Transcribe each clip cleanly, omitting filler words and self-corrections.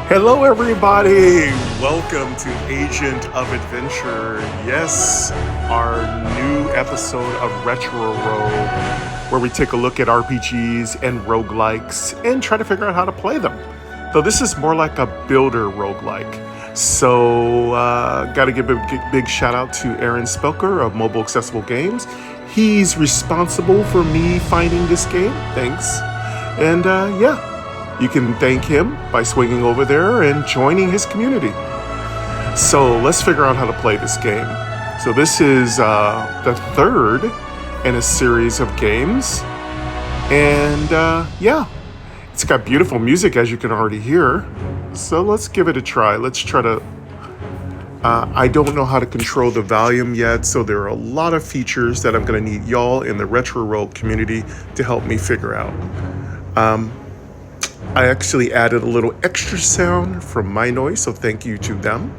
Hello, everybody. Welcome to Agent of Adventure. Yes, our new episode of Retro Rogue, where we take a look at RPGs and roguelikes and try to figure out how to play them. Though this is more like a builder roguelike. So, got to give a big shout out to Aaron Spelker of Mobile Accessible Games. He's responsible for me finding this game. Thanks. And yeah. You can thank him by swinging over there and joining his community. So let's figure out how to play this game. So this is the third in a series of games. And yeah, it's got beautiful music, as you can already hear. So let's give it a try. Let's try to... I don't know how to control the volume yet, so there are a lot of features that I'm going to need y'all in the Retro Rogue community to help me figure out. I actually added a little extra sound from my noise, so thank you to them.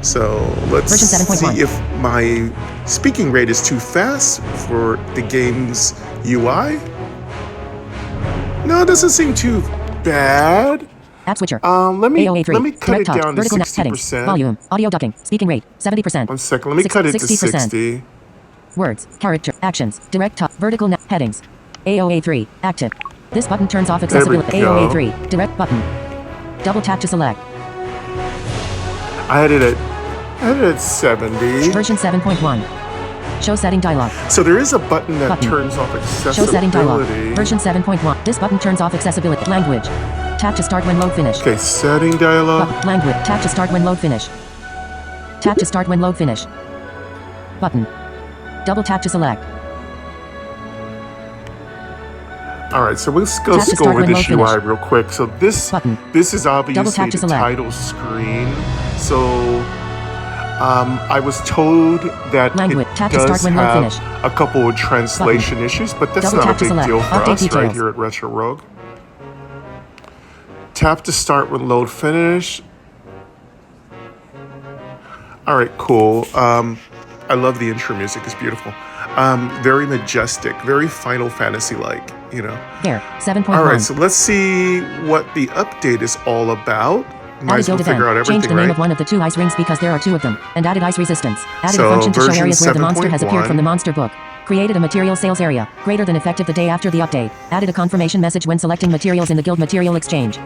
So let's see if my speaking rate is too fast for the game's UI. No, it doesn't seem too bad. App switcher. Let me cut it Direct down to 60%. Headings, volume, audio ducking, speaking rate, 70%. 1 second, let me cut it to 60. Words, character, actions, direct top, vertical headings. AOA 3, active. This button turns off accessibility. AOA 3, direct button. Double tap to select. I had it at 70. Version 7.1. Show setting dialog. So there is a button that turns off accessibility. Show setting dialog. Version 7.1. This button turns off accessibility. Language. Tap to start when load finish. Okay, setting dialog. Language. Tap to start when load finish. Tap to start when load finish. Button. Double tap to select. All right, so let's go over this UI real quick. So this is obviously the title screen. So I was told that it does have a couple of translation issues, but that's not a big deal for us right here at Retro Rogue. Tap to start when load finish. All right, cool. I love the intro music. It's beautiful. Very majestic, very Final Fantasy-like, you know. There, 7.1. All right, so let's see what the update is all about. Might as well figure out everything, Change the name of one of the two ice rings because there are two of them, and added ice resistance. Added a function to show areas where the monster has appeared from the monster book. Created a material sales area, greater than effective the day after the update. Added a confirmation message when selecting materials in the guild material exchange.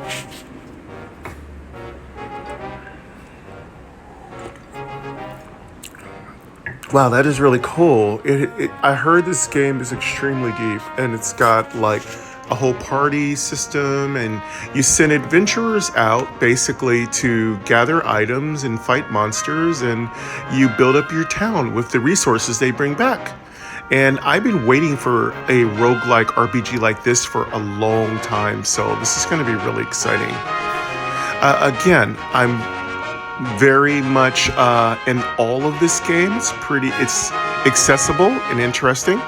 Wow, that is really cool. I heard this game is extremely deep, and it's got like a whole party system, and you send adventurers out basically to gather items and fight monsters, and you build up your town with the resources they bring back. And I've been waiting for a roguelike RPG like this for a long time, so this is going to be really exciting. Again, I'm very much in all of this game. It's accessible and interesting.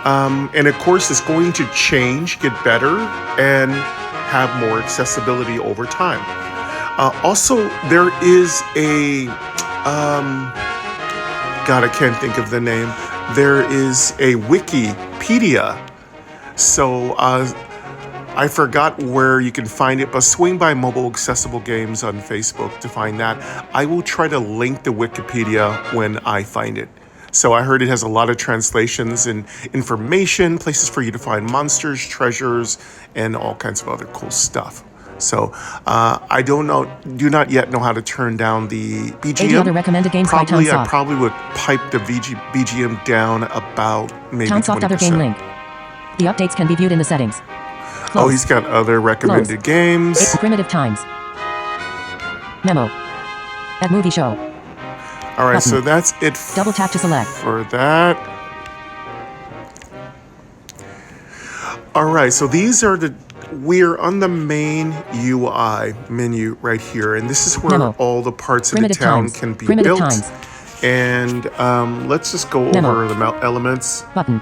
And of course, it's going to change, get better, and have more accessibility over time. Also, there is a... God, I can't think of the name. There is a Wikipedia. So, I forgot where you can find it, but swing by Mobile Accessible Games on Facebook to find that. I will try to link the Wikipedia when I find it. So I heard it has a lot of translations and information, places for you to find monsters, treasures, and all kinds of other cool stuff. So I do not yet know how to turn down the BGM. 80 other recommended games I probably would pipe the BGM down about maybe 20%. Other game link. The updates can be viewed in the settings. Oh, he's got other recommended games. Primitive Times. Memo. At movie show. All right, so that's it. Double tap to select. For that. All right, so we're on the main UI menu right here, and this is where all the parts of the town can be built. And let's just go over the elements. Button.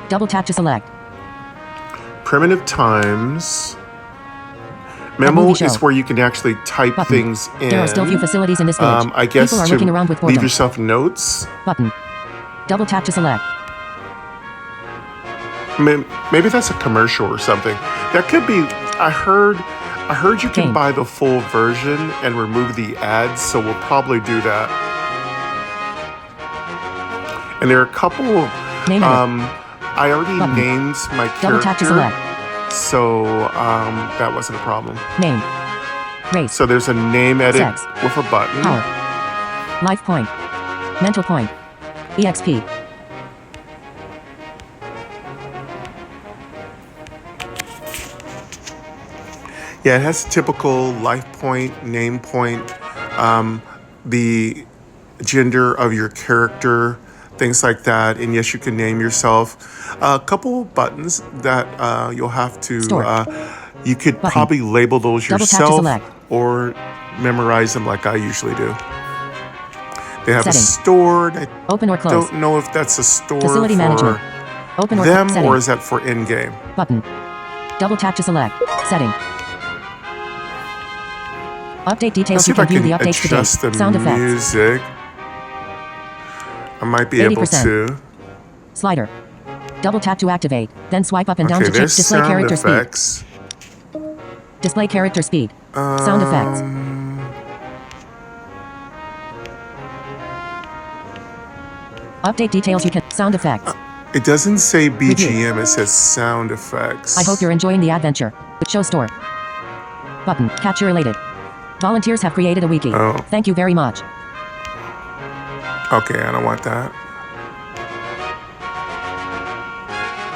Double tap to select. Primitive Times. Memo is where you can actually type things in. There are still few facilities in this village. I guess people are to looking around with leave yourself notes. Button. Double tap to select. Maybe that's a commercial or something. That could be. I I heard you can Game. buy the full version and remove the ads, so we'll probably do that. And there are a couple. Name edit. I already Button. named my Double tap to character, select. so that wasn't a problem. Name. Race. So there's a name edit Sex. with a button. Power. Life point. Mental point. EXP. Yeah, it has typical life point, name point, the gender of your character, things like that. And yes, you can name yourself. A couple buttons that you'll have to, you could Button. probably label those Double tap to yourself select. or memorize them like I usually do. They have a Setting. store. I Open or close. don't know if that's a store Facility for management. Open or them setting. or is that for in-game? Button. Double tap to select. Setting. Update Let's details. see You if I can view can the updates adjust today. the Sound effects. music. I might be able 80%. to. Slider. Double tap to activate. Then swipe up and down Okay, to change there's display sound character effects. speed. Display character speed. Sound effects. Update details. You can sound effects. It doesn't say BGM, it says sound effects. I hope you're enjoying the adventure. Show store. Button. Capture related. Volunteers have created a wiki. Oh. Thank you very much. Okay, I don't want that.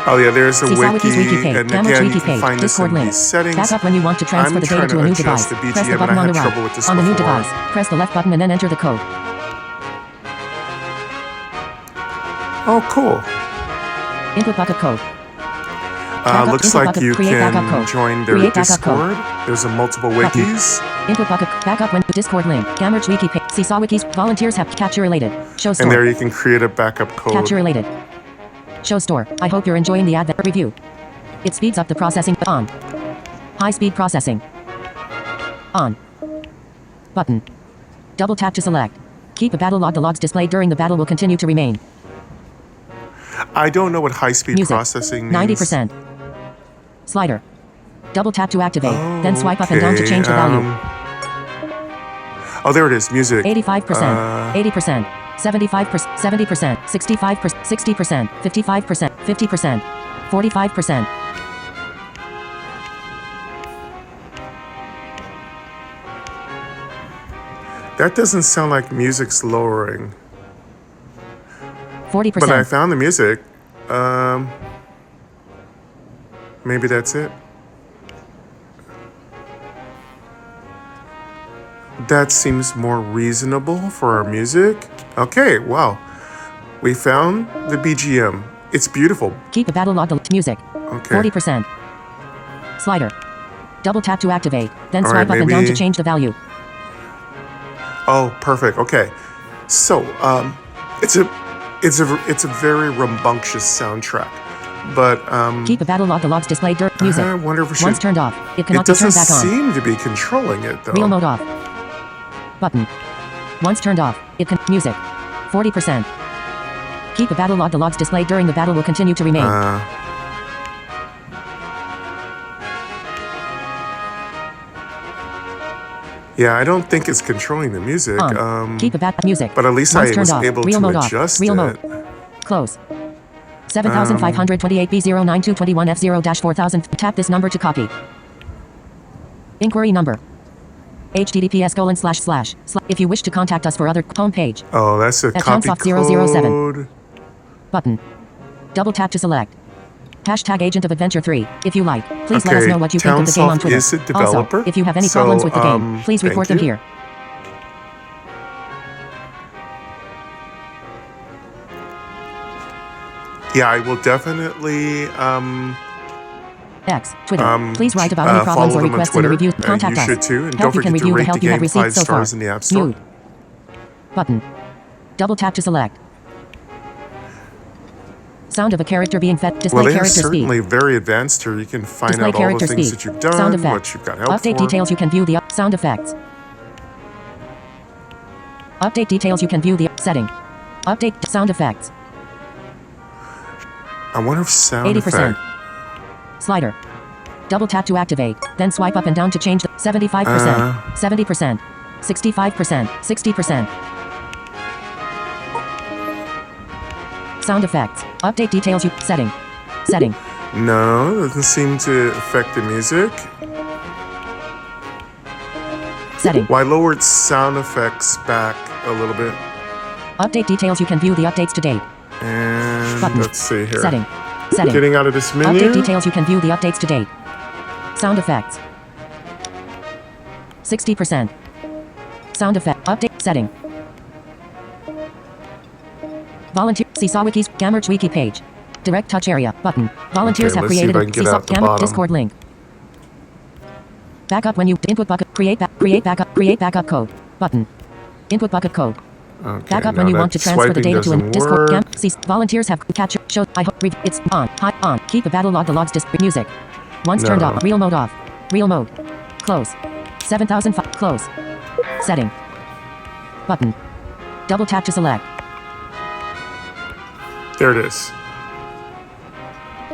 Oh yeah, there's a See wiki, Sawiki's wiki page. and Camera again, wiki you can page. find this Discord in link. these settings. Back up when you want to transfer I'm the data trying to a new adjust device. the Press the BGM, button and I on had the trouble with right. this On the new before. device, press the left button and then enter the code. Oh, cool. Input backup code. Looks input like backup, you create backup can code. join their Create backup code. Discord. There's a multiple Button. wikis. Input backup when Discord link. Gamerch wiki page. See Sawikis. Volunteers have capture related. Show store. And there you can create a backup code. Capture related. Show store. I hope you're enjoying the advent review. It speeds up the processing. On. High speed processing. On. Button. Double tap to select. Keep a battle log. The logs displayed during the battle will continue to remain. I don't know what high-speed Music. processing means. 90%. Slider. Double tap to activate. Then swipe up and down to change the value. Oh, there it is. Music. 85%. 80%. 75%. 70%. 65%. 60%. 55%. 50%. 45%. That doesn't sound like music's lowering. 40%. But I found the music. Maybe that's it. That seems more reasonable for our music. Okay, wow. We found the BGM. It's beautiful. Keep a battle log. Music. Okay. 40%. Slider. Double tap to activate. Then All swipe right, up and down to maybe- change the value. Oh, perfect. Okay. So, it's a very rambunctious soundtrack. But Keep a battle log. The logs displayed during music. I wonder if we should. Once turned off, it It cannot be doesn't turned back on. seem to be controlling it though. Real mode off. Button. Once turned off, it can music. 40%. Keep a battle log. The logs displayed during the battle will continue to remain. Yeah, I don't think it's controlling the music. On. Keep a music. But at least Once I turned was off. able Real to mode adjust off. Real it. mode. Close. 7528B09221F0-4000. Tap this number to copy. Inquiry number. https:// if you wish to contact us for other home page. Oh, that's a At copy Tomsoft 007. code. Button. Double tap to select. Hashtag Agent of Adventure 3. If you like, please let us Okay, know what you think of the game on Tomsoft Twitter. is a developer, Also, if you have any so, problems with the game, please thank report them you. here. Yeah, I will definitely X, Twitter. Please write about any problems follow or them on requests in the Twitter. review. Contact You us. should too. And Help don't you can forget to review the rate help the you have game received 5 so far. stars in the App Store. Mute. Button. Double tap to select. Sound of a character being fed. Display Well, they are character certainly speed. very advanced here. You can find Display out all the character things speed. that you've done, Sound effect. what you've got help Update for. details. You can view the sound effects. Update details. You can view the setting. Update sound effects. I wonder if sound 80%. effect. Slider. Double tap to activate. Then swipe up and down to change the 75%, 70%, 65%, 60%. Sound effects. Update details. Setting. Setting. No, doesn't seem to affect the music. Setting. Why lowered sound effects back a little bit? Update details. You can view the updates to date. And Button. let's see here. Setting. Setting. Getting out of this menu. Update details. You can view the updates to date. Sound effects. 60%. Sound effect. Update. Setting. Volunteer. See Sawiki's Gamerch Wiki page. Direct touch area. Button. Volunteers have created a Gamer Discord link. Backup when you input bucket. Create backup code. Button. Input bucket code. Okay, backup when you want to transfer the data to a Discord. See volunteers have captured. Show. I hope. It's on. Hot on. Keep a battle log. The logs. Music. Once turned off. Real mode off. Real mode. Close. 7005. Close. Setting. Button. Double tap to select. There it is.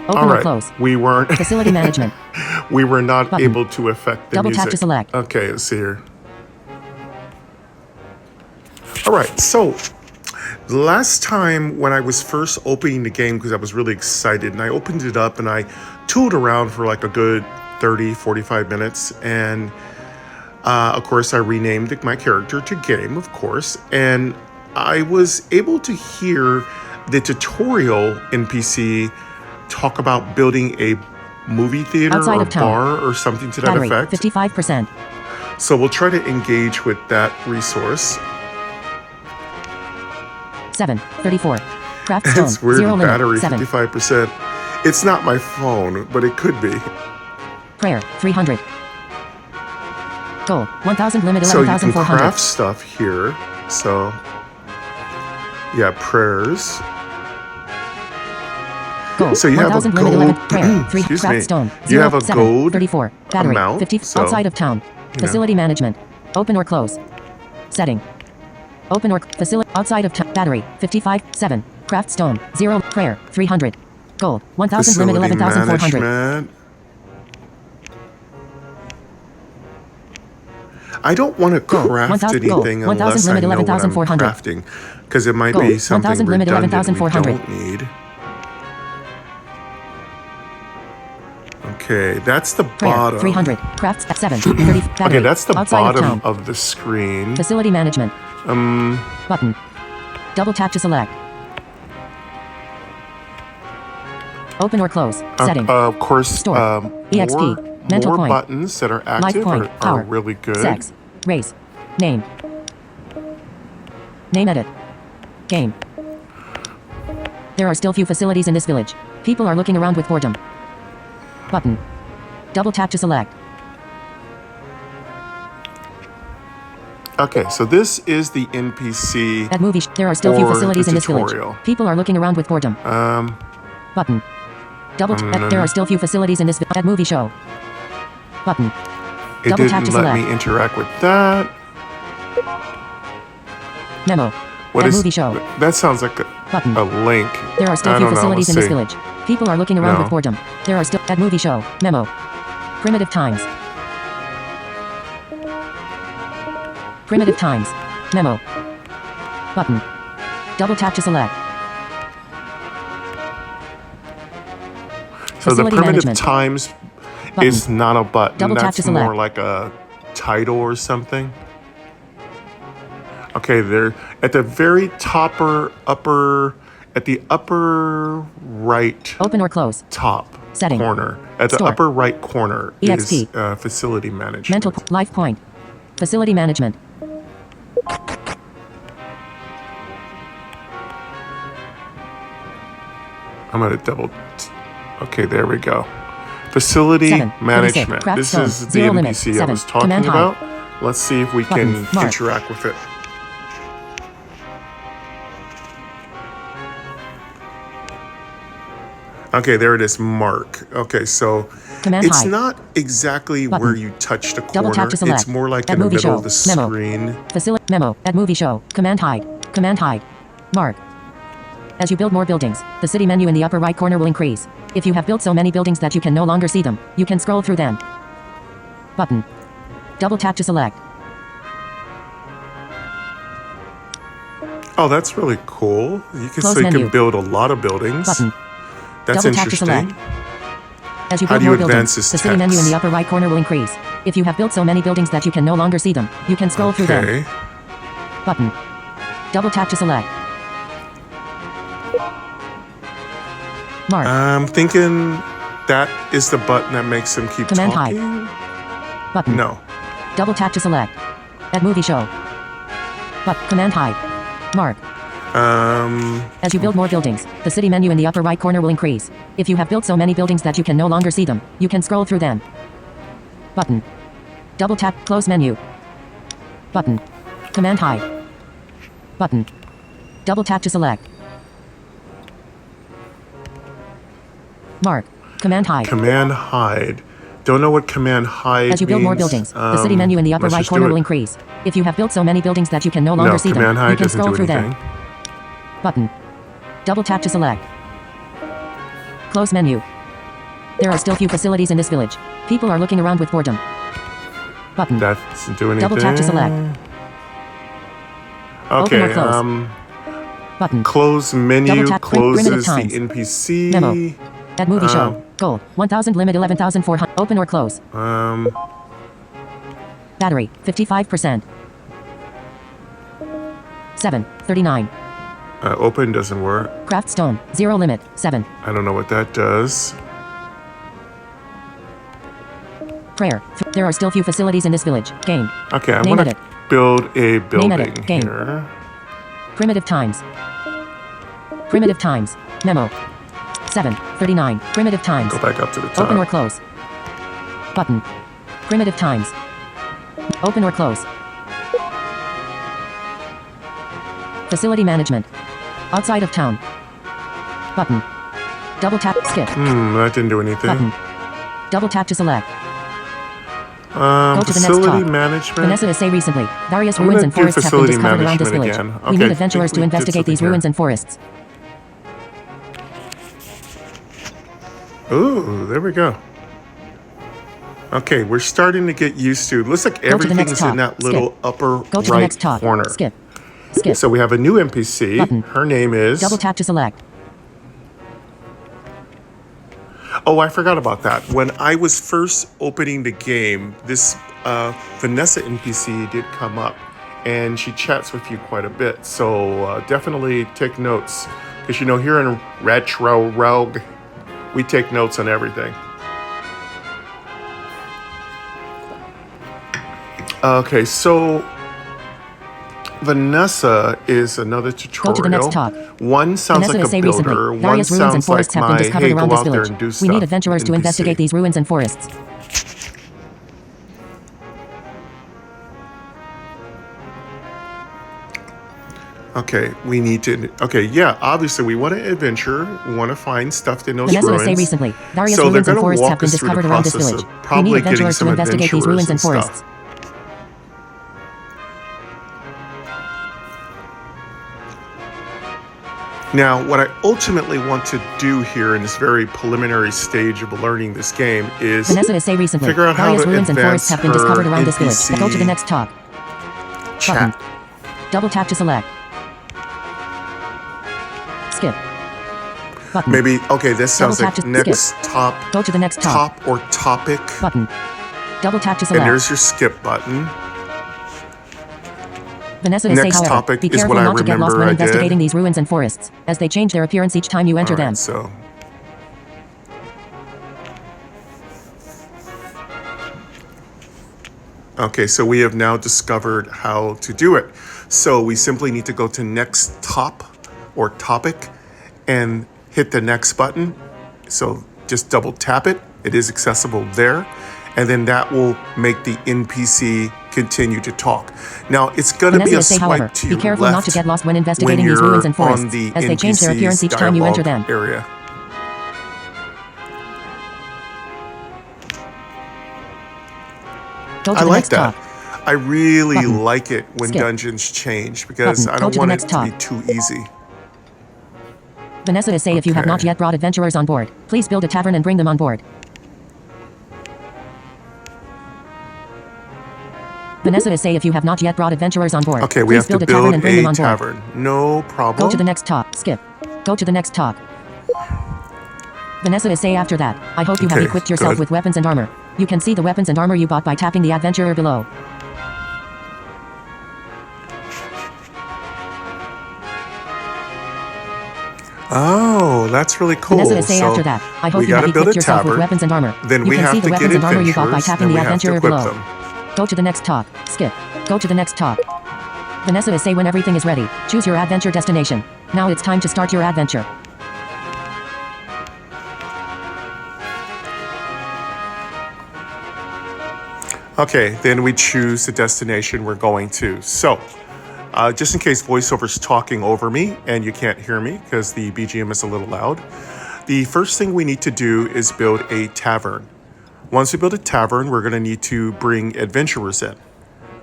Open All right. or close. We weren't. Facility management. We were not Button. able to affect the Double music. tap to select. Okay, let's see here. All right, so last time when I was first opening the game, because I was really excited, and I opened it up and I tooled around for like a good 30, 45 minutes. And of course, I renamed my character to Game, of course. And I was able to hear the tutorial NPC talk about building a movie theater Outside or of town. bar or something to that Battery. effect. 55%. So we'll try to engage with that resource. 734. Craft stone. It's weird, 0 limit. battery 7. 55%. It's not my phone, but it could be. Prayer. 300. Goal. 1000 limit. So you can 11,400. craft stuff here. So, yeah, prayers. Gold. So you have a 1000 limit. 11. gold. Prayer. 3. Excuse Craft me. stone. You 0. have a 7. gold 34. Battery. amount, 50. so, Outside of town. Facility management. Open or close. Setting. Open or facility outside of battery 55 7 craft stone 0 prayer 300 gold 1000 limit 11,400. Management. I don't want to craft 1,000 gold, anything 1,000 unless I limit know what I'm 11,400. crafting, because it might Gold, be something 1,000 limit redundant we 11,400. don't need. Okay, that's the Prayer bottom. 300 crafts at 7 30 battery. Okay, that's the outside bottom of, of the screen. facility management button double tap to select open or close setting Of course, store exp mental more point buttons that are life active point are power really good. sex race name edit game. There are still few facilities in this village. People are looking around with boredom. Button double tap to select. Okay, so this is the NPC. At movie there are still few or facilities the in this village. tutorial. People are looking around with boredom. Button. Double there are still few facilities in this at movie show. Button. It Double tap to didn't let select. me interact with that. Memo. What at is movie show. that? Sounds like Button. a link. There are still I few don't know, facilities in let's this see. village. People are looking around No. with boredom. There are still at movie show. Memo. Primitive times. Primitive times. Memo. Button. Double tap to select. So the Facility primitive management. times Button. is not a button. Double tap That's to select. more like a title or something. Okay, they're at the very upper right Open or close. top Setting. corner. At the Store. upper right corner EXP. is facility management. Mental life point. Facility management. I'm gonna okay, there we go. Facility 7, 36, management. craft This stone, is the 0 limit, NPC I 7, was talking command high. about. Let's see if we can Button, mark. interact with it. Okay, there it is, mark. Okay, so Command it's high. not exactly Button. where you touch the corner. Double tap to select. It's more like At in the movie middle show. of the Memo. screen. Facility memo at movie show. Command hide. Command hide. Mark. As you build more buildings, the city menu in the upper right corner will increase. If you have built so many buildings that you can no longer see them, you can scroll through them. Button. Double tap to select. Oh, that's really cool. You can Close so you menu. can build a lot of buildings. Button. That's Double tap to select. interesting. As you How build do you more advance buildings, this the city menu in the text? upper right corner will increase. If you have built so many buildings that you can no longer see them, you can scroll through them. Okay. Button. Double tap to select. Mark. I'm thinking that is the button that makes them keep Command talking. Button. No. Double tap to select. At movie show. But command hide. Mark. As you build more buildings, the city menu in the upper right corner will increase. If you have built so many buildings that you can no longer see them, you can scroll through them. Button. Double tap, close menu. Button. Command hide. Button. Double tap to select. Mark. Command hide. Command hide. Don't know what command hide means. As you build more buildings, the city menu in the upper let's right just do corner it. will increase. If you have built so many buildings that you can no longer No, see them, command you hide can doesn't scroll do through anything. them. Button. Double tap to select. Close menu. There are still few facilities in this village. People are looking around with boredom. Button. That doesn't do anything. Double tap to select. Open or Okay, close. Button. close menu Double tap, primitive closes the times. NPC. Memo. At movie show. Goal. 1000 limit 11,400. Open or close. Battery. 55%. 7:39. Open doesn't work. Craft stone. 0 limit. 7. I don't know what that does. Prayer. There are still few facilities in this village. Game. Okay, I'm Name gonna edit. build a Name building edit. Game. here. Primitive times. Primitive times. Memo. 7:39. Primitive times. Go back up to the top. Open or close. Button. Primitive times. Open or close. Facility management. Outside of town. Button. Double tap. Skip. That didn't do anything. Button. Double tap to select. Go to the next Facility talk. management. Vanessa is say recently, various I'm ruins gonna and do forests have been facility discovered around this management village. again. We need Okay, adventurers I think to we did investigate these something ruins here. and forests. Ooh, there we go. Okay, we're starting to get used to. Looks like Go to the everything next is in talk. that little Skip. upper Go to the right next talk. corner. Skip. Skip. So we have a new NPC. Button. Her name is. Double tap to select. Oh, I forgot about that. When I was first opening the game, this Vanessa NPC did come up, and she chats with you quite a bit. So definitely take notes, because you know here in Retro Rogue, we take notes on everything. Okay, so Vanessa is another tutorial. Go to the next talk. One sounds Vanessa like is a say builder. recently, One various ruins and sounds forests like have been my, discovered hey, around go this out there village. and do We stuff. need adventurers to NPC. investigate these ruins and forests. Okay, we need to. Okay, yeah, obviously we want to adventure. We want to find stuff in those Vanessa ruins. is say recently, various So they're ruins and gonna forests walk have been us through the discovered around this process village. of We probably need getting adventurers some to investigate these adventurers ruins and and stuff. forests. Now, what I ultimately want to do here in this very preliminary stage of learning this game is Vanessa is say recently, figure out how various to ruins and forests have been advance discovered her around this village. NPC Go to the next talk. chat. Button. Double tap to select. Skip. Button. Maybe, okay, this sounds Double like tap to next skip. top, Go to the next talk. top or topic. Button. Double tap to And select. there's your skip button. Vanessa is say, Next however, topic be is careful what I not to get lost remember when I did. investigating these ruins and forests, as they change their appearance each time you enter All right, them. so okay, so we have now discovered how to do it. So we simply need to go to next top or topic and hit the next button. So just double tap it. It is accessible there. And then that will make the NPC continue to talk. Now it's going to be Vanessa a is say, however, swipe to be your careful left not to get lost when when investigating these you're ruins and on forests, the as they change their NPC's appearance each time you enter dialogue them. area. Go to I the like next that. talk. I really Button. like it when Skip. dungeons change because Button. I Go don't to the want it next to be talk. too easy. Vanessa is say if you have not yet brought adventurers on board, please build a tavern and bring them on board. Vanessa is say if you have not yet brought adventurers on board, okay, we please have build to a tavern build and bring them a on board. tavern. No problem. Go to the next talk. Skip. Go to the next talk. Vanessa is say after that, I hope you have equipped yourself with weapons and armor. You can see the weapons and armor you bought by tapping the adventurer below. Oh, that's really cool. Vanessa is say so after that, I hope we you have gotta build equipped a yourself tavern, with weapons and armor. then You we can have see to the get weapons and armor you bought by adventurers, tapping then the we have to adventurer equip below. them. Go to the next talk. Skip. Go to the next talk. Vanessa is say when everything is ready, choose your adventure destination. Now it's time to start your adventure. Okay, then we choose the destination we're going to. So, just in case voiceover's talking over me and you can't hear me because the BGM is a little loud, the first thing we need to do is build a tavern. Once we build a tavern, we're going to need to bring adventurers in.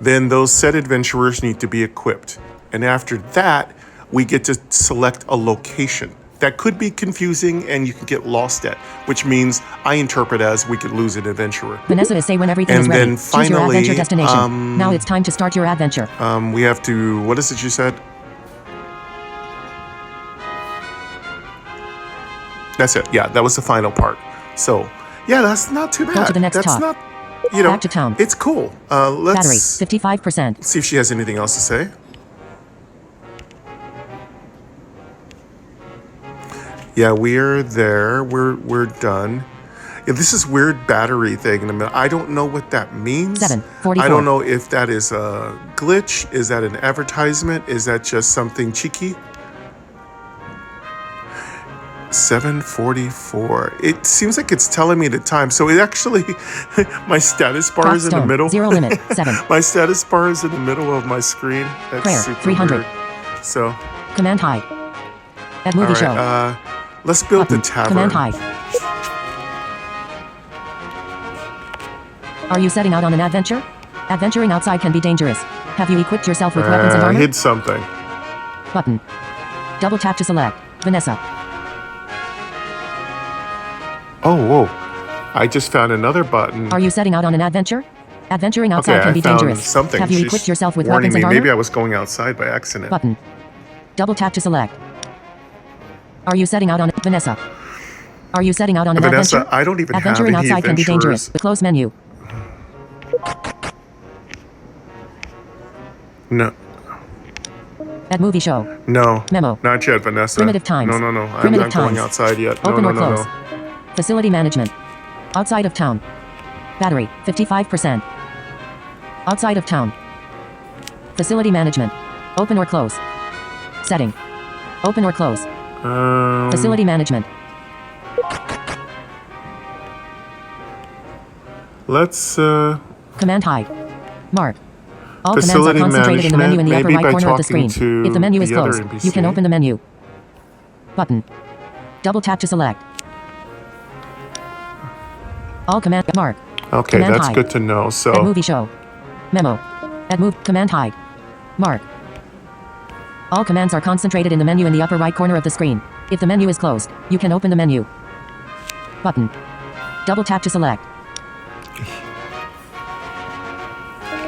Then those said adventurers need to be equipped. And after that, we get to select a location. That could be confusing and you can get lost at, which means I interpret as we could lose an adventurer. Vanessa is say when everything is And ready, then choose your finally, adventure destination. Now it's time to start your adventure. We have to, what is it you said? That's it. Yeah, that was the final part. So, yeah, that's not too bad. Go to the next that's talk. not, you know, Back to town. it's cool. Battery, Let's 55%. see if she has anything else to say. Yeah, we're there. We're done. Yeah, this is weird battery thing in the middle. I don't know what that means. 7:44. I don't know if that is a glitch. Is that an advertisement? Is that just something cheeky? 7:44. It seems like it's telling me the time. So it actually, my status bar is in the Stone, middle. zero limit, 7. My status bar is in the middle of my screen. That's Prayer, super 300. weird. So, Command high. At movie all show. right. Let's build Button. the tavern. Command high. Are you setting out on an adventure? Adventuring outside can be dangerous. Have you equipped yourself with weapons and I armor? hid something. Button. Double tap to select. Vanessa. Oh, whoa. I just found another button. Are you setting out on an adventure? Adventuring outside Okay, can I be found dangerous. something. Have you She's equipped yourself with warning weapons and me. armor? Maybe I was going outside by accident. Button. Double tap to select. Are you setting out on Vanessa? Are you setting out on an Vanessa, adventure? I don't even have Adventuring any outside can be dangerous. adventurers. Close menu. No. At movie show. No. Memo. Not yet, Vanessa. Primitive times. No. I'm Primitive not going times. outside yet. Open no, or no, close. no. Facility management. Outside of town. Battery, 55%. Outside of town. Facility management. Open or close. Setting. Open or close. Facility management. Let's, Command high. Mark. All commands are Facility concentrated in the menu in the upper management, right maybe by corner of the talking screen. to If the menu is the other closed, you can NPC. open the menu. Button. Double tap to select. All command mark. okay, Command that's high. good to know. At So, movie show. Memo. At move command high. Mark. All commands are concentrated in the menu in the upper right corner of the screen. If the menu is closed, you can open the menu. Button. Double tap to select.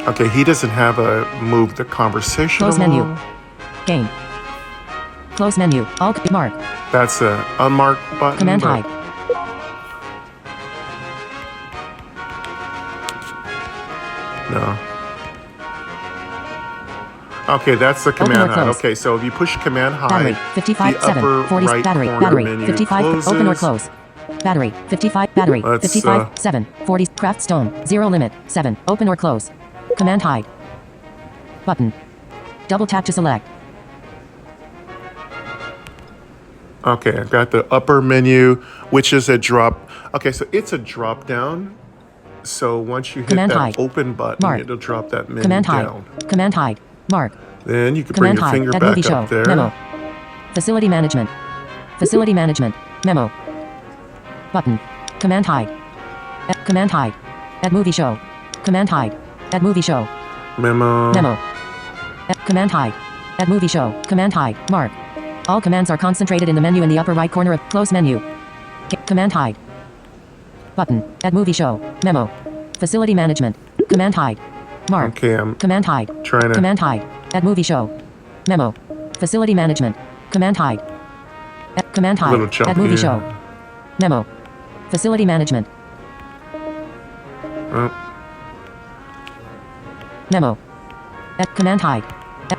okay, he doesn't have a move the conversation Close menu. along. Game. Close menu. All mark. That's a unmarked button. Command but- high. No. Okay, that's the Open or command high. close. Okay, so if you push command high, Battery, 55, the 7, upper 40, right battery, corner battery, menu 55, closes. open or close. Battery, 55, battery, Let's, 55, 7, 40, craft stone, 0 limit, 7, open or close. Command high. Button. Double tap to select. Okay, I've got the upper menu, which is a drop. Okay, so it's a drop down. So once you hit Command that high. open button, Mark. it'll drop that menu Command high. down. Command high. Mark. Then you can bring Command your high. finger At back movie show. up there. Memo. Facility management. Facility management. Memo. Button. Command high. At command high. At movie show. Command high. At movie show. Memo. Memo. At command high. At movie show. Command high. Mark. All commands are concentrated in the menu in the upper right corner of close menu. Command hide. Button. Add movie show. Memo. Facility management. Command hide. Mark. Okay, I'm Command hide. trying to... Command hide. Add movie show. Memo. Facility management. Command hide. Command hide. Add movie show. Memo. Facility management. Memo. Command hide.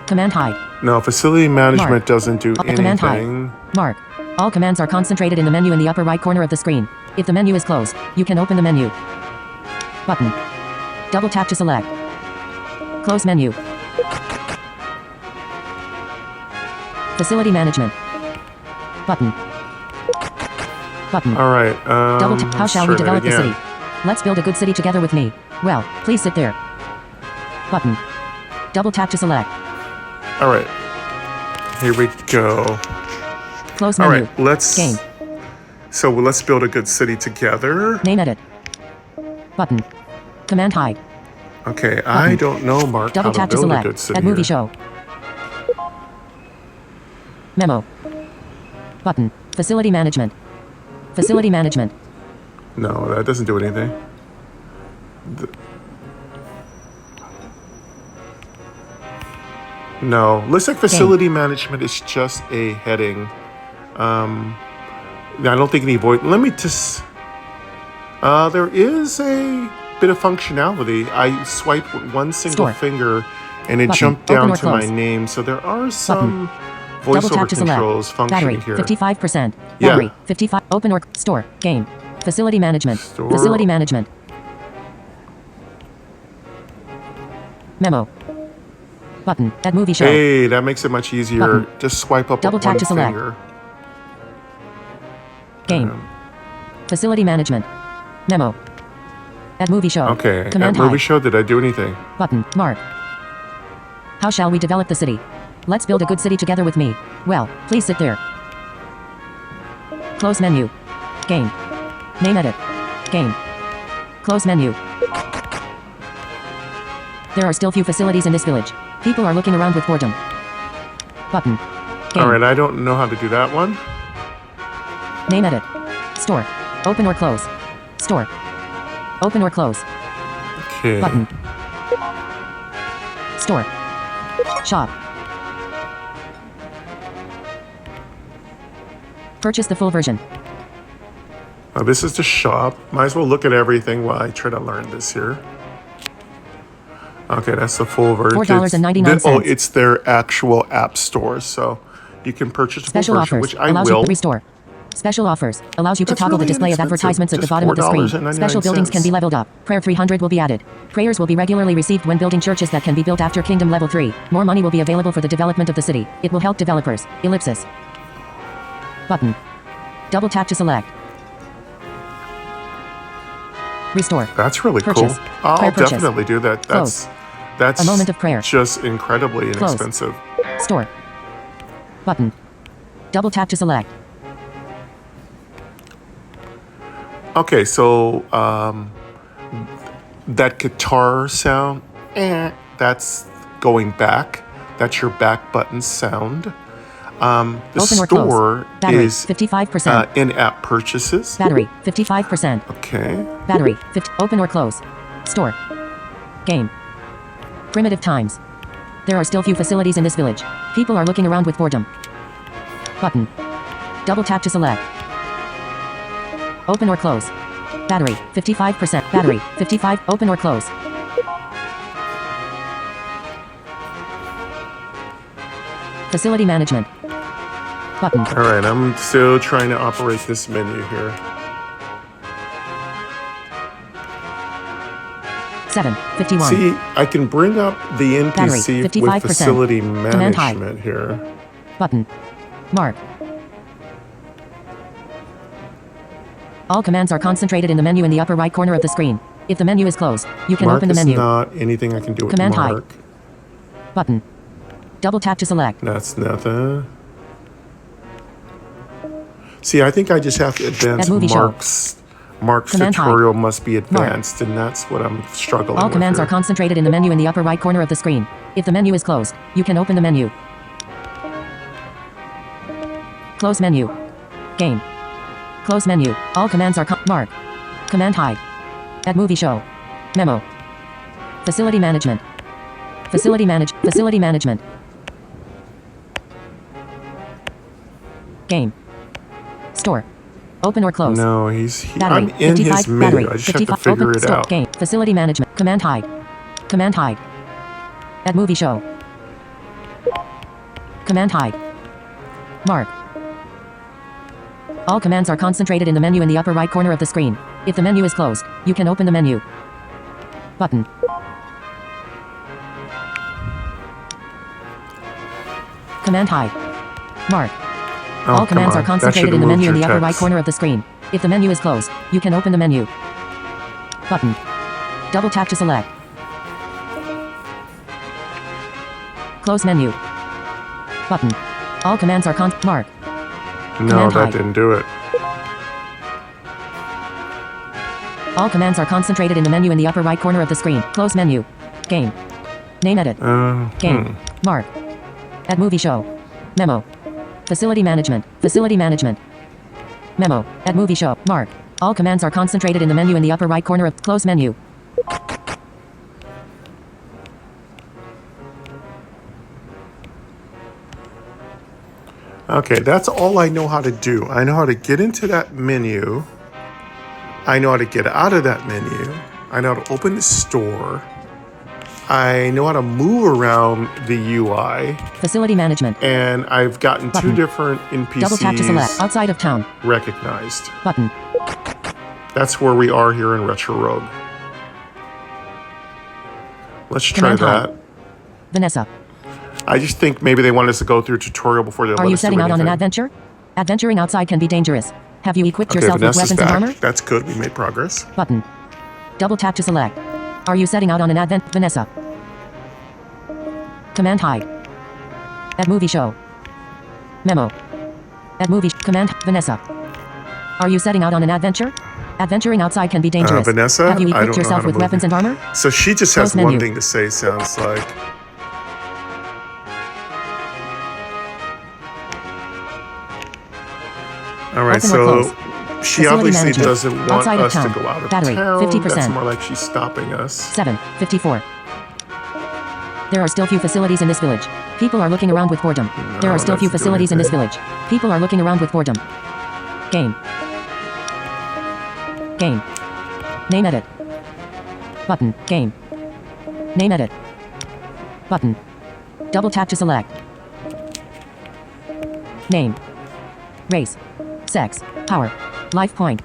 Command hide. No, facility management Mark. doesn't do Command hide. anything. Mark. All commands are concentrated in the menu in the upper right corner of the screen. If the menu is closed, you can open the menu. Button. Double tap to select. Close menu. Facility management. Button. Button. All right. Double tap. How shall we develop the city? Let's build a good city together with me. Well, please sit there. Button. Double tap to select. All right. Here we go. Close All menu. right. Let's... Game. So let's build a good city together. Name edit. Button. Command hide. Okay, I don't know, Mark, Double how to tap to build a select. good city Add movie here. show. Memo. Button. Facility management. Facility management. No, that doesn't do anything. No, looks like facility management is just a heading. I don't think any void. Let me just. There is a bit of functionality. I swiped one single finger, and it jumped down to my name. So there are some voiceover controls functioning here. 55%. Battery. 55. Open or store. Game. Facility management. Facility management. Memo. Button. Add movie show. Hey, that makes it much easier. Button. Just swipe up Double with tap one to select. finger. Game. Facility management. Memo. Add movie show. Okay. Command At movie hide. show, did I do anything? Button. Mark. How shall we develop the city? Let's build a good city together with me. Well, please sit there. Close menu. Game. Name edit. Game. Close menu. There are still few facilities in this village. People are looking around with boredom. Button. Game. All right, I don't know how to do that one. Name edit. Store. Open or close. Store. Open or close. Okay. Button. Store. Shop. Purchase the full version. This is the shop. Might as well look at everything while I try to learn this here. Okay, that's the full version. $4.99. Oh, it's their actual app store, so you can purchase the full Special version, offers. which I Allows will. you to restore. Special offers. Allows you to That's toggle the really display of inexpensive. advertisements at the Just bottom of the screen. $4.99. Special buildings can be leveled up. Prayer 300 will be added. Prayers will be regularly received when building churches that can be built after Kingdom Level 3. More money will be available for the development of the city. It will help developers. Ellipsis. Button. Double tap to select. Restore. That's really Purchase. cool. I'll Prayer purchase. definitely do that. Close. That's A moment of prayer. just incredibly Close. inexpensive. Store. Button. Double tap to select. Okay, so that guitar sound, that's going back. That's your back button sound. The Open or store close. Battery, is 55%. in-app purchases. Battery, 55%. Okay. Battery, open or close. Store. Game. Primitive times. There are still few facilities in this village. People are looking around with boredom. Button. Double tap to select. Open or close. Battery, 55%. Battery, 55. Open or close. Facility management. Button. All right, I'm still trying to operate this menu here. 7:51. See, I can bring up the Battery, NPC 55%. with facility Command hide. management here. Button. Mark. All commands are concentrated in the menu in the upper right corner of the screen. If the menu is closed, you can Mark open the is menu. not anything I can do with Command hide. Mark. Button. Double tap to select. That's nothing. See, I think I just have to advance Add movie show. Mark's Command hide. tutorial must be advanced, and that's what I'm struggling with. All commands here. are concentrated in the menu in the upper right corner of the screen. If the menu is closed, you can open the menu. Close menu. Game. Close menu. All commands are mark. Command hide. At movie show. Memo. Facility management. Facility management. Game. Store. Open or close. No, battery. I'm in 55, his menu. battery. I just 55, have to figure open, it store, out. Game. Facility management. Command hide. Command hide. At movie show. Command hide. Mark. All commands are concentrated in the menu in the upper right corner of the screen. If the menu is closed, you can open the menu. Button. Command hide. Mark. All commands are concentrated in the menu in the upper right corner of the screen. If the menu is closed, you can open the menu. Button. Double tap to select. Close menu. Button. All commands are mark. No, that didn't do it. All commands are concentrated in the menu in the upper right corner of the screen. Close menu. Game. Name edit. Game. Mark. At movie show. Memo. Facility management. Facility management. Memo. At movie show. Mark. All commands are concentrated in the menu in the upper right corner of close menu. Okay, that's all I know how to do. I know how to get into that menu. I know how to get out of that menu. I know how to open the store. I know how to move around the UI. Facility management. And I've gotten Button. 2 different NPCs Double tap to select. Outside of town. recognized. Button. That's where we are here in Retro Rogue. Let's try Command that. hide. Vanessa. I just think maybe they want us to go through a tutorial before they let us do anything. Are you setting out on an adventure? Adventuring outside can be dangerous. Have you equipped yourself Vanessa's with weapons back. and armor? That's good. We made progress. Button. Double tap to select. Are you setting out on an Vanessa? Command hide. At movie show. Memo. At movie command Vanessa. Are you setting out on an adventure? Adventuring outside can be dangerous. Vanessa, have you I don't equipped know yourself how to with move weapons you. and armor? So she just Close has one menu. thing to say, sounds like. All right, Open or so close. she Facility obviously management. doesn't want Outside of us to town. go out of Battery, town. 50%. That's more like she's stopping us. 7:54. There are still few facilities in this village. People are looking around with boredom. There are still few doesn't do facilities in this anything. village. People are looking around with boredom. Game. Game. Name edit. Button. Game. Name edit. Button. Double tap to select. Name. Race. Sex. Power. Life point.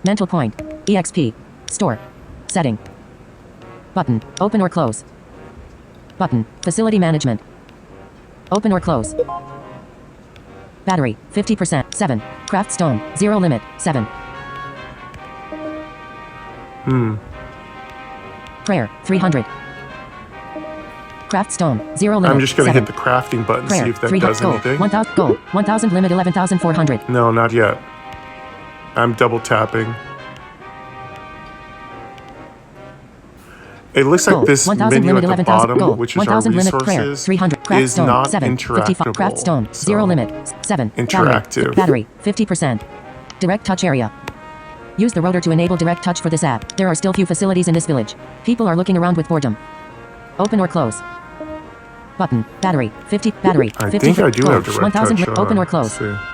Mental point. EXP. Store. Setting. Button. Open or close. Button. Facility management. Open or close. Battery. 50%. 7. Craft stone. 0 limit. 7. Prayer. 300. Craft stone. 0 limit. I'm just going to 7. hit the crafting button, Prayer. see if that 300. does Gold. anything. 1,000. Gold. 1,000 limit. 11,400. No, not yet. I'm double tapping. It looks like Gold. this 1,000 menu limit. at the 11,000. bottom, Gold. which is our 1,000 limit. Prayer. resources, 300. Craft is stone. not 7. 55. Craft interactable. stone. 0 So, limit. 7. interactive. Battery. 50%. Direct touch area. Use the rotor to enable direct touch for this app. There are still few facilities in this village. People are looking around with boredom. Open or close. Button. Battery. 50. Battery. I 50. think I do gold. have direct 1,000. touch on. Open or close. Let's see.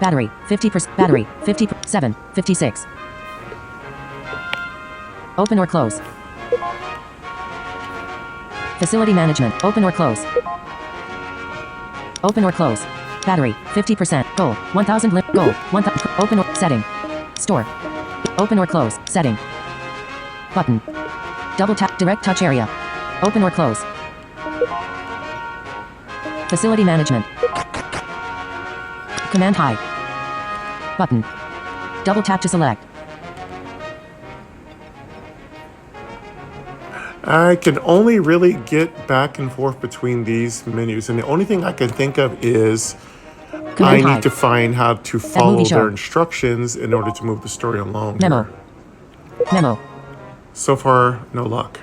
Battery. 50%. Battery. 50. 7. 56. Open or close. Facility management. Open or close. Open or close. Battery. 50%. Gold. 1,000 limit. Gold. 1,000. Open or setting. Store. Open or close. Setting. Button. Double tap. Direct touch area. Open or close. Facility management. Command hide. Button. Double tap to select. I can only really get back and forth between these menus, and the only thing I can think of is Command I need hide. to find how to follow movie show. their instructions in order to move the story along. Memo. here. Memo. So far, no luck.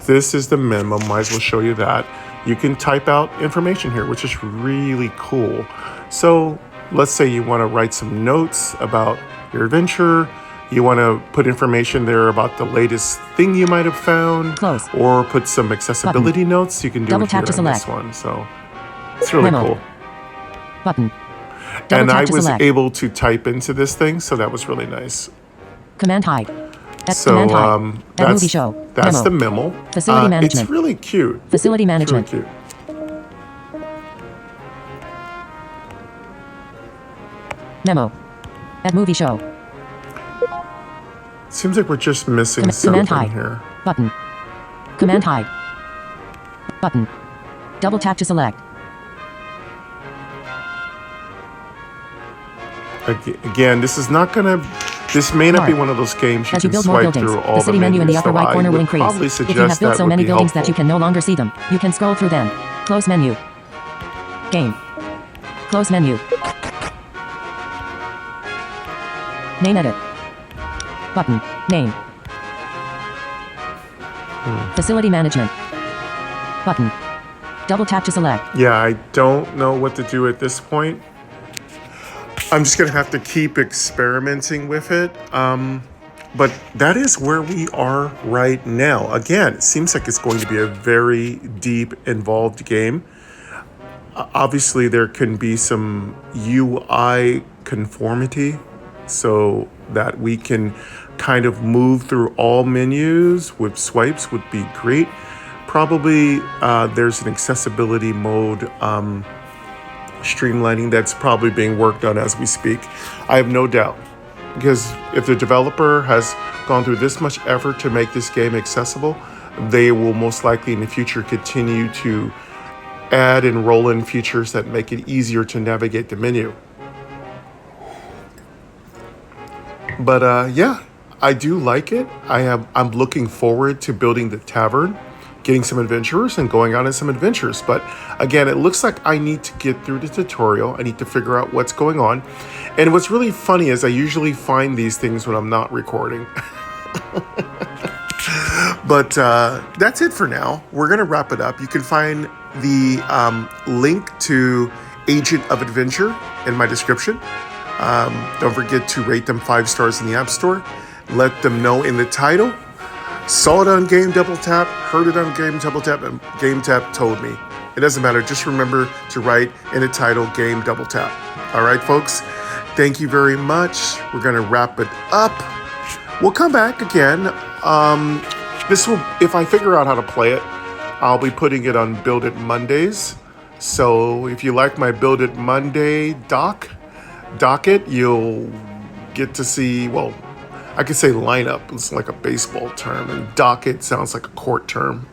This is the memo. Might as well show you that. you can type out information here, which is really cool. So let's say you want to write some notes about your adventure. You want to put information there about the latest thing you might have found. Close. Or put some accessibility notes. You can do Double it tap here to on this select. one. So it's really Memo. cool. Button. Double And tap I to was select. able to type into this thing, so that was really nice. Command hide. So Command hide. Add that's, movie show. that's Memo. the memo. Facility management. It's really cute. Facility It's management. really cute. Memo. Add movie show. Seems like we're just missing Command something hide. here. Button. Command hide. Button. Double tap to select. Again, this is not gonna. This may not be Mark. one of those games you As you can build more swipe buildings, through all the city menu in the menus, upper so right I corner will would increase. probably If you have suggest built that so would many be buildings that helpful. you can no longer see them, you can scroll through them. Close menu. Game. Close menu. Name edit. Button. Name. Facility management. Button. Double tap to select. Yeah, I don't know what to do at this point. I'm just gonna have to keep experimenting with it. But that is where we are right now. Again, it seems like it's going to be a very deep, involved game. Obviously, there can be some UI conformity so that we can kind of move through all menus with swipes would be great. Probably there's an accessibility mode streamlining that's probably being worked on as we speak. I have no doubt. Because if the developer has gone through this much effort to make this game accessible, they will most likely in the future continue to add and roll in features that make it easier to navigate the menu. But yeah, I do like it. I'm looking forward to building the tavern, getting some adventurers and going on in some adventures. But again, it looks like I need to get through the tutorial. I need to figure out what's going on. And what's really funny is I usually find these things when I'm not recording. But that's it for now. We're going to wrap it up. You can find the link to Agent of Adventure in my description. Don't forget to rate them 5 stars in the App Store. Let them know in the title. Saw it on Game Double Tap, heard it on Game Double Tap, and Game Tap told me. It doesn't matter. Just remember to write in the title Game Double Tap. All right, folks. Thank you very much. We're going to wrap it up. We'll come back again. This will, if I figure out how to play it, I'll be putting it on Build It Mondays. So if you like my Build It Monday docket, you'll get to see, well, I could say lineup. It's like a baseball term, and docket sounds like a court term.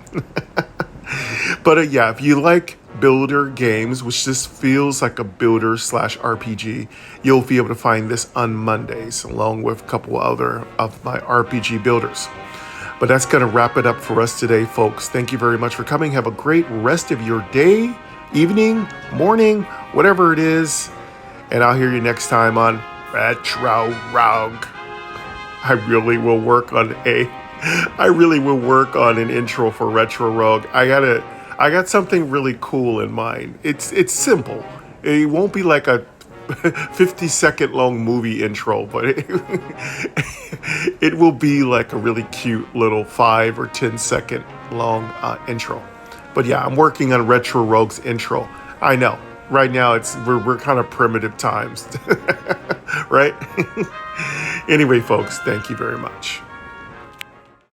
But yeah, if you like builder games, which this feels like a builder/RPG, you'll be able to find this on Mondays, along with a couple other of my RPG builders. But that's going to wrap it up for us today, folks. Thank you very much for coming. Have a great rest of your day, evening, morning, whatever it is. And I'll hear you next time on Retro Rogue. I really will work on an intro for Retro Rogue. I got something really cool in mind. It's simple. It won't be like a 50-second long movie intro, but it will be like a really cute little 5 or 10-second long intro. But yeah, I'm working on Retro Rogue's intro. I know. Right now we're kind of primitive times, right? Anyway, folks, thank you very much.